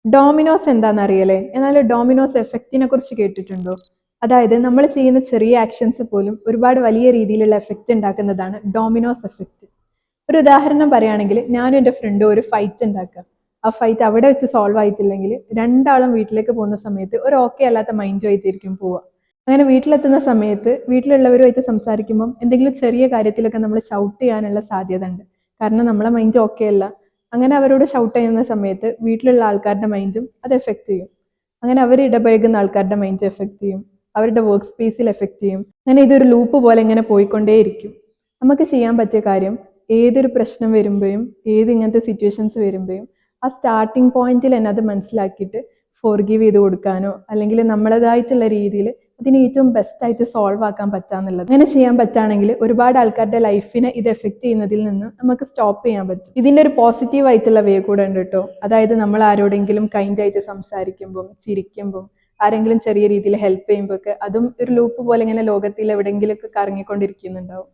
Domino's എന്താണെന്ന് അറിയലേ? എന്നാൽ Domino's എഫക്റ്റിനെ കുറിച്ച് കേട്ടിട്ടുണ്ടോ? അതായത് നമ്മൾ ചെയ്യുന്ന ചെറിയ ആക്ഷൻസ് പോലും ഒരുപാട് വലിയ രീതിയിലുള്ള എഫക്റ്റ് ഉണ്ടാക്കുന്നതാണ് ഡോമിനോസ് എഫക്റ്റ്. ഒരു ഉദാഹരണം പറയുകയാണെങ്കിൽ ഞാനും എൻ്റെ ഫ്രണ്ടും ഒരു ഫൈറ്റ് ഉണ്ടാക്കുക. ആ ഫൈറ്റ് അവിടെ വെച്ച് സോൾവ് ആയിട്ടില്ലെങ്കിൽ രണ്ടാളും വീട്ടിലേക്ക് പോകുന്ന സമയത്ത് ഒരു ഓക്കെ അല്ലാത്ത മൈൻഡുമായിട്ടായിരിക്കും പോവുക. അങ്ങനെ വീട്ടിലെത്തുന്ന സമയത്ത് വീട്ടിലുള്ളവരുമായിട്ട് സംസാരിക്കുമ്പം എന്തെങ്കിലും ചെറിയ കാര്യത്തിലൊക്കെ നമ്മൾ ഷൗട്ട് ചെയ്യാനുള്ള സാധ്യത ഉണ്ട്. കാരണം നമ്മളെ മൈൻഡ് ഓക്കെ അല്ല. അങ്ങനെ അവരോട് ഷൗട്ട് ചെയ്യുന്ന സമയത്ത് വീട്ടിലുള്ള ആൾക്കാരുടെ മൈൻഡും അത് എഫക്റ്റ് ചെയ്യും. അങ്ങനെ അവർ ഇടപഴകുന്ന ആൾക്കാരുടെ മൈൻഡ് എഫക്റ്റ് ചെയ്യും. അവരുടെ വർക്ക് സ്പേസിൽ എഫക്റ്റ് ചെയ്യും. അങ്ങനെ ഇതൊരു ലൂപ്പ് പോലെ ഇങ്ങനെ പോയിക്കൊണ്ടേയിരിക്കും. നമുക്ക് ചെയ്യാൻ പറ്റിയ കാര്യം ഏതൊരു പ്രശ്നം വരുമ്പോഴും ഇങ്ങനത്തെ സിറ്റുവേഷൻസ് വരുമ്പോഴും ആ സ്റ്റാർട്ടിങ് പോയിന്റിൽ തന്നെ അത് മനസ്സിലാക്കിയിട്ട് ഫോർഗീവ് ചെയ്ത് കൊടുക്കാനോ അല്ലെങ്കിൽ നമ്മളതായിട്ടുള്ള രീതിയിൽ അതിന് ഏറ്റവും ബെസ്റ്റ് ആയിട്ട് സോൾവ് ആക്കാൻ പറ്റാന്നുള്ളത്. അങ്ങനെ ചെയ്യാൻ പറ്റുകയാണെങ്കിൽ ഒരുപാട് ആൾക്കാരുടെ ലൈഫിനെ ഇത് എഫക്റ്റ് ചെയ്യുന്നതിൽ നിന്ന് നമുക്ക് സ്റ്റോപ്പ് ചെയ്യാൻ പറ്റും. ഇതിന്റെ ഒരു പോസിറ്റീവ് ആയിട്ടുള്ള വേ കൂടെ ഉണ്ട് കേട്ടോ. അതായത് നമ്മൾ ആരോടെങ്കിലും കൈൻഡ് ആയിട്ട് സംസാരിക്കുമ്പോൾ, ചിരിക്കുമ്പോൾ, ആരെങ്കിലും ചെറിയ രീതിയിൽ ഹെൽപ്പ് ചെയ്യുമ്പോൾ ഒക്കെ അതും ഒരു ലൂപ്പ് പോലെ ഇങ്ങനെ ലോകത്തിൽ എവിടെയെങ്കിലും ഒക്കെ കറങ്ങിക്കൊണ്ടിരിക്കുന്നുണ്ടാവും.